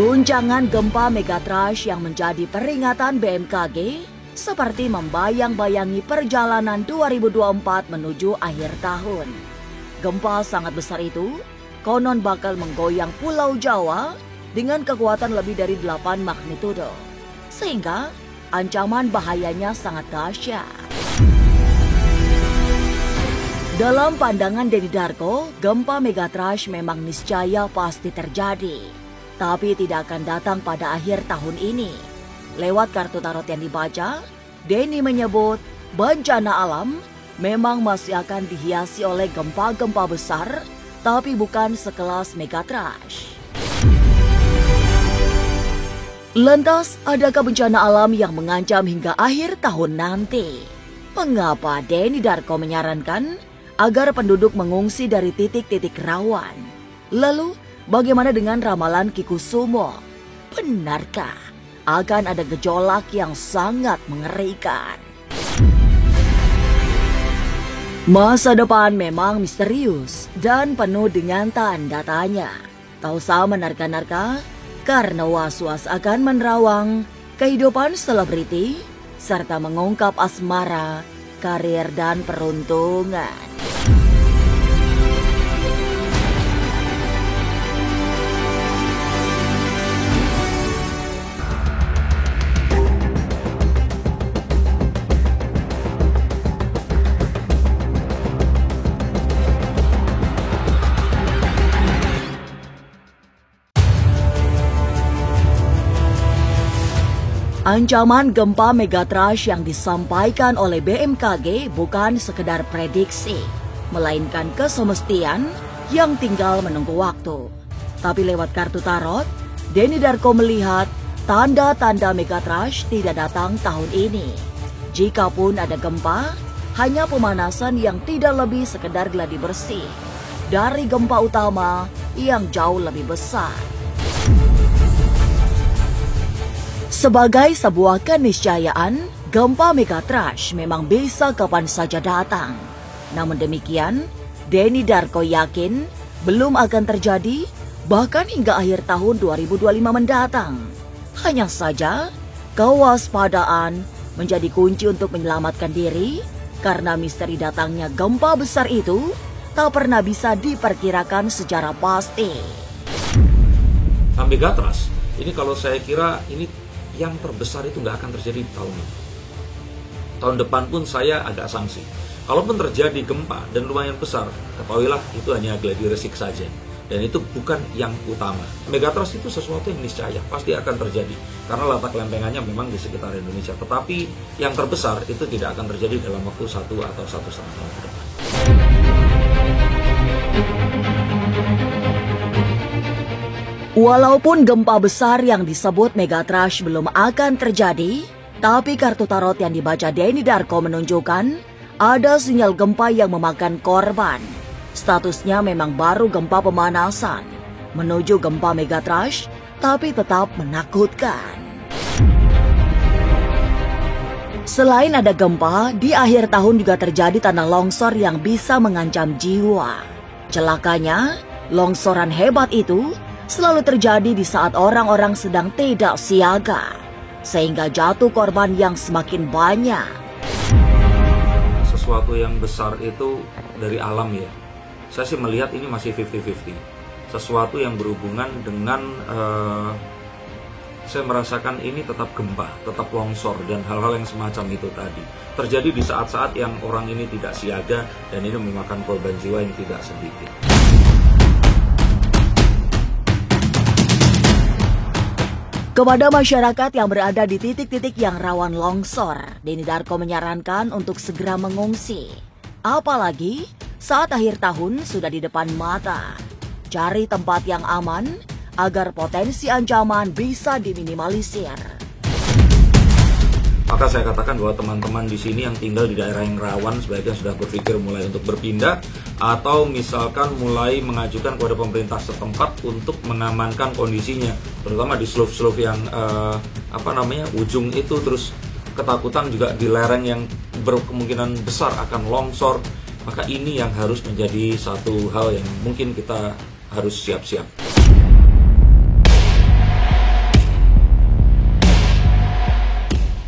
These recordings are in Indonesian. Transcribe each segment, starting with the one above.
Guncangan gempa megatrash yang menjadi peringatan BMKG seperti membayang-bayangi perjalanan 2024 menuju akhir tahun. Gempa sangat besar itu konon bakal menggoyang Pulau Jawa dengan kekuatan lebih dari 8 magnitudo, sehingga ancaman bahayanya sangat dahsyat. Dalam pandangan Denny Darko, gempa megatrash memang niscaya pasti terjadi, tapi tidak akan datang pada akhir tahun ini. Lewat kartu tarot yang dibaca, Denny menyebut bencana alam memang masih akan dihiasi oleh gempa-gempa besar, tapi bukan sekelas megatrash. Lantas, adakah bencana alam yang mengancam hingga akhir tahun nanti? Mengapa Denny Darko menyarankan agar penduduk mengungsi dari titik-titik rawan? Lalu, bagaimana dengan ramalan Kikusumo? Benarkah akan ada gejolak yang sangat mengerikan? Masa depan memang misterius dan penuh dengan tanda tanya. Tak usah menerka-nerka, karena was-was akan menerawang kehidupan selebriti serta mengungkap asmara, karir dan peruntungan. Ancaman gempa megatrash yang disampaikan oleh BMKG bukan sekedar prediksi, melainkan kesemestian yang tinggal menunggu waktu. Tapi lewat kartu tarot, Denny Darko melihat tanda-tanda megatrash tidak datang tahun ini. Jikapun ada gempa, hanya pemanasan yang tidak lebih sekedar gladi bersih dari gempa utama yang jauh lebih besar. Sebagai sebuah keniscayaan, gempa megatrash memang bisa kapan saja datang. Namun demikian, Denny Darko yakin belum akan terjadi bahkan hingga akhir tahun 2025 mendatang. Hanya saja, kewaspadaan menjadi kunci untuk menyelamatkan diri karena misteri datangnya gempa besar itu tak pernah bisa diperkirakan secara pasti. Megatrash, ini kalau saya kira ini yang terbesar itu nggak akan terjadi tahun ini. Tahun depan pun saya agak sangsi. Kalaupun terjadi gempa dan lumayan besar, ketahuilah itu hanya gladi resik saja. Dan itu bukan yang utama. Megatrash itu sesuatu yang niscaya, pasti akan terjadi. Karena letak lempengannya memang di sekitar Indonesia. Tetapi yang terbesar itu tidak akan terjadi dalam waktu 1 atau 1,5 tahun ke depan. Walaupun gempa besar yang disebut megatrash belum akan terjadi, tapi kartu tarot yang dibaca Denny Darko menunjukkan ada sinyal gempa yang memakan korban. Statusnya memang baru gempa pemanasan, menuju gempa megatrash, tapi tetap menakutkan. Selain ada gempa, di akhir tahun juga terjadi tanah longsor yang bisa mengancam jiwa. Celakanya, longsoran hebat itu selalu terjadi di saat orang-orang sedang tidak siaga, sehingga jatuh korban yang semakin banyak. Sesuatu yang besar itu dari alam ya. Saya sih melihat ini masih 50-50. Sesuatu yang berhubungan dengan, saya merasakan ini tetap gempa, tetap longsor, dan hal-hal yang semacam itu tadi. Terjadi di saat-saat yang orang ini tidak siaga, dan ini memakan korban jiwa yang tidak sedikit. Kepada masyarakat yang berada di titik-titik yang rawan longsor, Denny Darko menyarankan untuk segera mengungsi. Apalagi saat akhir tahun sudah di depan mata. Cari tempat yang aman agar potensi ancaman bisa diminimalisir. Maka saya katakan bahwa teman-teman di sini yang tinggal di daerah yang rawan sebaiknya sudah berpikir mulai untuk berpindah atau misalkan mulai mengajukan kepada pemerintah setempat untuk mengamankan kondisinya, terutama di slope-slope yang ujung itu, terus ketakutan juga di lereng yang berkemungkinan besar akan longsor. Maka ini yang harus menjadi satu hal yang mungkin kita harus siap-siap.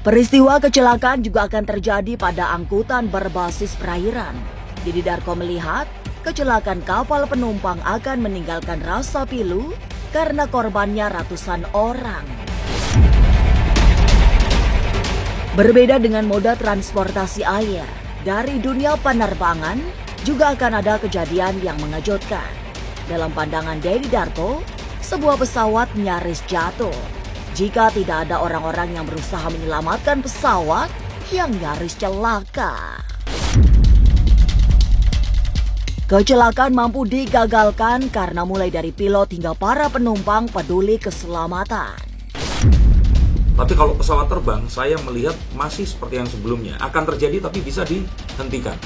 Peristiwa kecelakaan juga akan terjadi pada angkutan berbasis perairan. Deni Darko melihat kecelakaan kapal penumpang akan meninggalkan rasa pilu karena korbannya ratusan orang. Berbeda dengan moda transportasi air, dari dunia penerbangan juga akan ada kejadian yang mengejutkan. Dalam pandangan Deni Darko, sebuah pesawat nyaris jatuh jika tidak ada orang-orang yang berusaha menyelamatkan pesawat yang nyaris celaka. Kecelakaan mampu digagalkan karena mulai dari pilot hingga para penumpang peduli keselamatan. Tapi kalau pesawat terbang, saya melihat masih seperti yang sebelumnya. Akan terjadi tapi bisa dihentikan.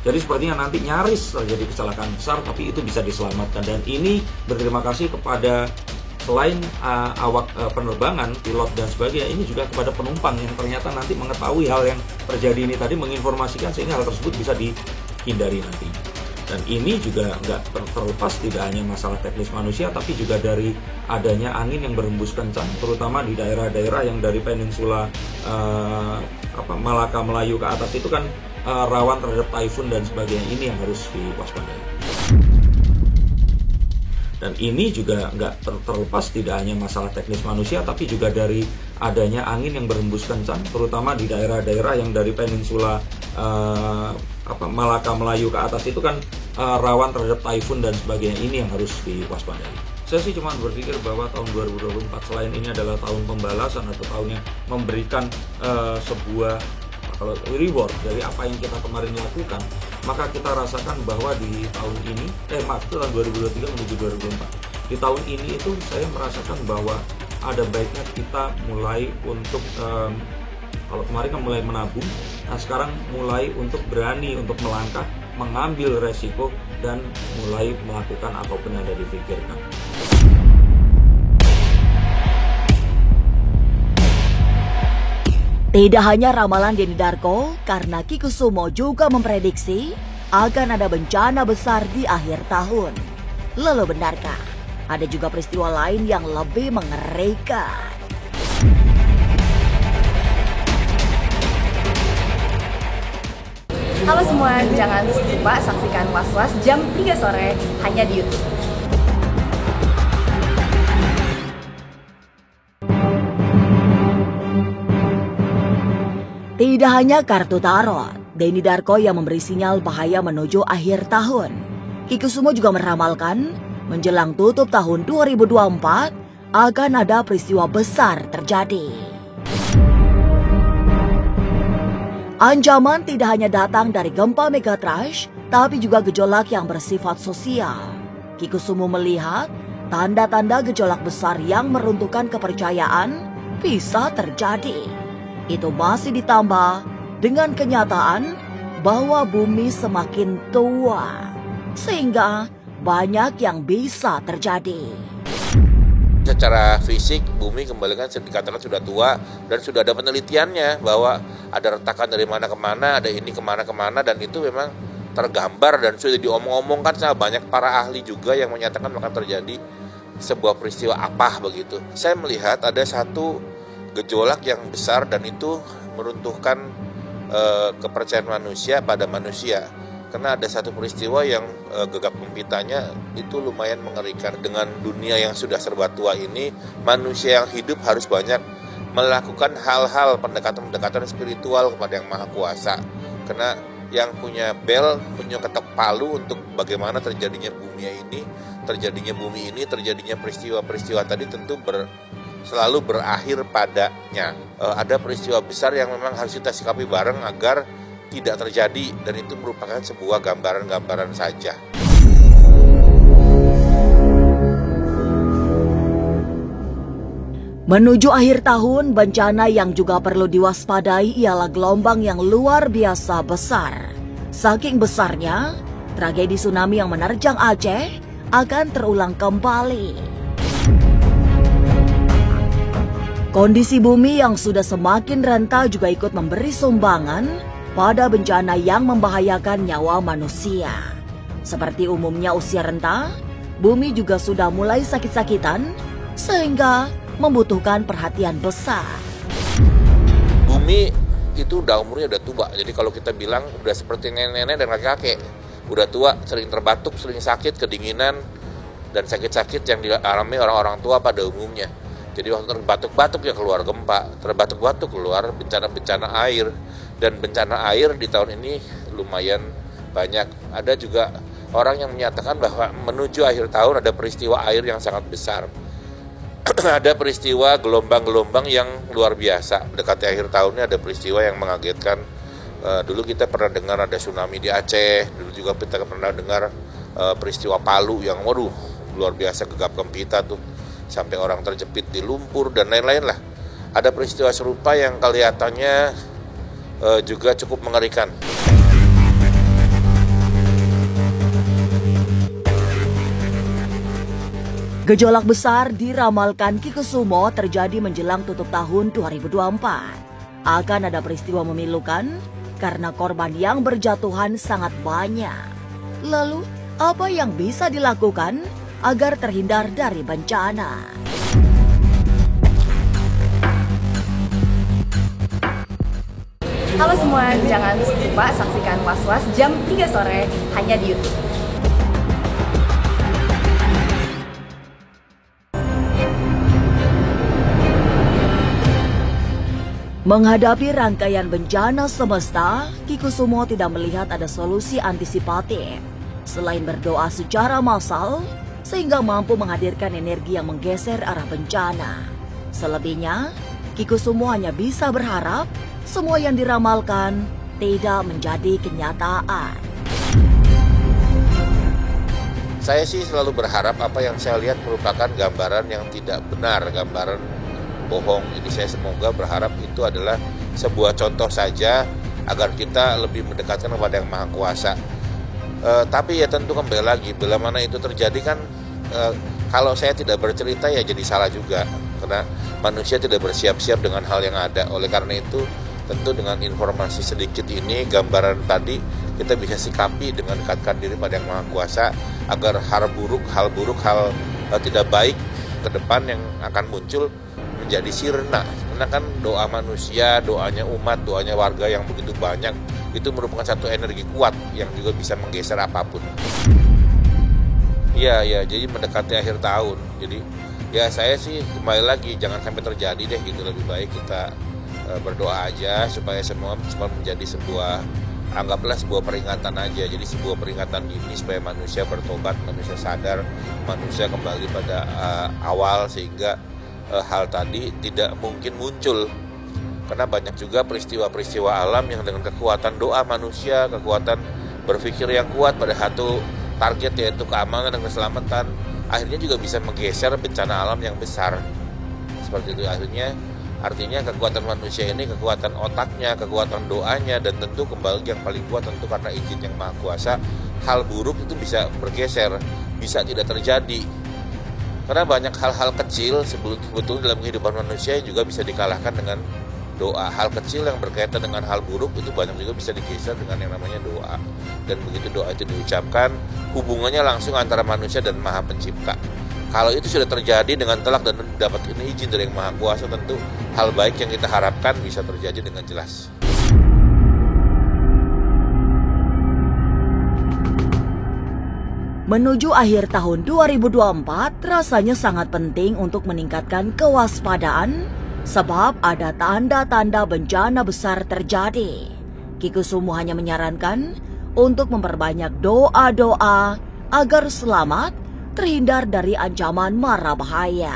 Jadi sepertinya nanti nyaris terjadi kecelakaan besar, tapi itu bisa diselamatkan. Dan ini berterima kasih kepada selain awak penerbangan, pilot dan sebagainya, ini juga kepada penumpang yang ternyata nanti mengetahui hal yang terjadi ini tadi, menginformasikan sehingga hal tersebut bisa dihindari nanti. Dan ini juga nggak terlepas tidak hanya masalah teknis manusia, tapi juga dari adanya angin yang berhembus kencang, terutama di daerah-daerah yang dari peninsula Malaka Melayu ke atas itu kan rawan terhadap taifun dan sebagainya. Ini yang harus diwaspadai. Dan ini juga nggak terlepas tidak hanya masalah teknis manusia, tapi juga dari adanya angin yang berhembus kencang, terutama di daerah-daerah yang dari peninsula Malaka Melayu ke atas itu kan rawan terhadap taifun dan sebagainya. Ini yang harus diwaspadai. Saya sih cuma berpikir bahwa tahun 2024 selain ini adalah tahun pembalasan atau tahun yang memberikan sebuah kalau reward dari apa yang kita kemarin lakukan, maka kita rasakan bahwa di tahun ini, tahun 2023 menuju 2024. Di tahun ini itu saya merasakan bahwa ada baiknya kita mulai untuk kalau kemarin kan mulai menabung, nah sekarang mulai untuk berani untuk melangkah, mengambil resiko dan mulai melakukan apapun yang ada dipikirkan. Tidak hanya ramalan Deni Darko, karena Kikusumo juga memprediksi akan ada bencana besar di akhir tahun. Lalu benarkah ada juga peristiwa lain yang lebih mengerikan? Halo semua, jangan lupa saksikan Was-Was jam 3 sore hanya di YouTube. Tidak hanya kartu tarot, Deni Darko yang memberi sinyal bahaya menuju akhir tahun. Kikusumo juga meramalkan menjelang tutup tahun 2024 akan ada peristiwa besar terjadi. Ancaman tidak hanya datang dari gempa megatrash, tapi juga gejolak yang bersifat sosial. Kikusumo melihat tanda-tanda gejolak besar yang meruntuhkan kepercayaan bisa terjadi. Itu masih ditambah dengan kenyataan bahwa bumi semakin tua, sehingga banyak yang bisa terjadi. Secara fisik, bumi kembali kan dikatakan sudah tua dan sudah ada penelitiannya bahwa ada retakan dari mana ke mana, ada ini kemana-kemana, dan itu memang tergambar dan sudah diomong-omongkan sama banyak para ahli juga yang menyatakan akan terjadi sebuah peristiwa apa begitu. Saya melihat ada satu gejolak yang besar dan itu meruntuhkan kepercayaan manusia pada manusia. Karena ada satu peristiwa yang gegap gempitanya itu lumayan mengerikan. Dengan dunia yang sudah serba tua ini, manusia yang hidup harus banyak melakukan hal-hal pendekatan-pendekatan spiritual kepada Yang Maha Kuasa. Karena yang punya bel, punya ketok palu untuk bagaimana terjadinya bumi ini, terjadinya peristiwa-peristiwa tadi tentu selalu berakhir padanya. Ada peristiwa besar yang memang harus kita sikapi bareng agar tidak terjadi, dan itu merupakan sebuah gambaran-gambaran saja. Menuju akhir tahun, bencana yang juga perlu diwaspadai ialah gelombang yang luar biasa besar. Saking besarnya, tragedi tsunami yang menerjang Aceh akan terulang kembali. Kondisi bumi yang sudah semakin renta juga ikut memberi sumbangan pada bencana yang membahayakan nyawa manusia. Seperti umumnya usia renta, bumi juga sudah mulai sakit-sakitan sehingga membutuhkan perhatian besar. bumi itu umurnya udah tua. Jadi kalau kita bilang udah seperti nenek-nenek dan kakek-kakek, udah tua, sering terbatuk, sering sakit, kedinginan, dan sakit-sakit yang dialami orang-orang tua pada umumnya. Jadi waktu terbatuk-batuk ya keluar gempa, terbatuk-batuk keluar bencana-bencana air. Dan bencana air di tahun ini lumayan banyak. Ada juga orang yang menyatakan bahwa menuju akhir tahun ada peristiwa air yang sangat besar. Ada peristiwa gelombang-gelombang yang luar biasa. Mendekati akhir tahunnya ada peristiwa yang mengagetkan. Dulu kita pernah dengar ada tsunami di Aceh, dulu juga kita pernah dengar peristiwa Palu yang luar biasa gegap gempita tuh. Sampai orang terjepit di lumpur dan lain-lain lah. Ada peristiwa serupa yang kelihatannya juga cukup mengerikan. Gejolak besar diramalkan Ki Kusumo terjadi menjelang tutup tahun 2024. Akan ada peristiwa memilukan karena korban yang berjatuhan sangat banyak. Lalu, apa yang bisa dilakukan agar terhindar dari bencana? Halo semua, jangan lupa saksikan Was-Was jam 3 sore hanya di YouTube. Menghadapi rangkaian bencana semesta, Ki Kusumo tidak melihat ada solusi antisipatif selain berdoa secara massal sehingga mampu menghadirkan energi yang menggeser arah bencana. Selebihnya, Ki Kusumo hanya bisa berharap semua yang diramalkan tidak menjadi kenyataan. Saya sih selalu berharap apa yang saya lihat merupakan gambaran yang tidak benar, gambaran bohong. Jadi saya semoga berharap itu adalah sebuah contoh saja agar kita lebih mendekatkan kepada Yang Maha Kuasa. Tapi ya tentu kembali lagi, bila mana itu terjadi kan kalau saya tidak bercerita ya jadi salah juga. Karena manusia tidak bersiap-siap dengan hal yang ada. Oleh karena itu tentu dengan informasi sedikit ini, gambaran tadi kita bisa sikapi dengan dekatkan diri pada Yang Maha Kuasa agar hal buruk, hal tidak baik ke depan yang akan muncul menjadi sirna. Karena kan doa manusia, doanya umat, doanya warga yang begitu banyak itu merupakan satu energi kuat yang juga bisa menggeser apapun. Iya, jadi mendekati akhir tahun. Jadi ya saya sih kembali lagi jangan sampai terjadi deh gitu. Lebih baik kita berdoa aja supaya semua menjadi sebuah, anggaplah sebuah peringatan aja. Jadi sebuah peringatan dini supaya manusia bertobat, manusia sadar, manusia kembali pada awal sehingga hal tadi tidak mungkin muncul. Karena banyak juga peristiwa-peristiwa alam yang dengan kekuatan doa manusia, kekuatan berpikir yang kuat pada satu target yaitu keamanan dan keselamatan, akhirnya juga bisa menggeser bencana alam yang besar. Seperti itu artinya kekuatan manusia ini, kekuatan otaknya, kekuatan doanya, dan tentu kembali yang paling kuat tentu karena izin Yang Maha Kuasa, hal buruk itu bisa bergeser, bisa tidak terjadi. Karena banyak hal-hal kecil sebetulnya dalam kehidupan manusia juga bisa dikalahkan dengan doa. Hal kecil yang berkaitan dengan hal buruk itu banyak juga bisa digeser dengan yang namanya doa. Dan begitu doa itu diucapkan, hubungannya langsung antara manusia dan Maha Pencipta. Kalau itu sudah terjadi dengan telak dan dapat izin dari Yang Maha Kuasa, tentu hal baik yang kita harapkan bisa terjadi dengan jelas. Menuju akhir tahun 2024, rasanya sangat penting untuk meningkatkan kewaspadaan sebab ada tanda-tanda bencana besar terjadi. Ki Kusumo hanya menyarankan untuk memperbanyak doa-doa agar selamat terhindar dari ancaman mara bahaya.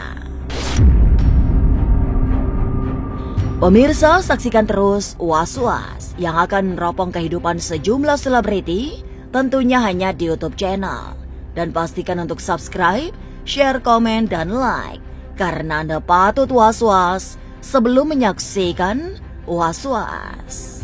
Pemirsa, saksikan terus Was-Was yang akan meneropong kehidupan sejumlah selebriti, tentunya hanya di YouTube channel. Dan pastikan untuk subscribe, share, komen, dan like, karena Anda patut was-was sebelum menyaksikan Was-Was.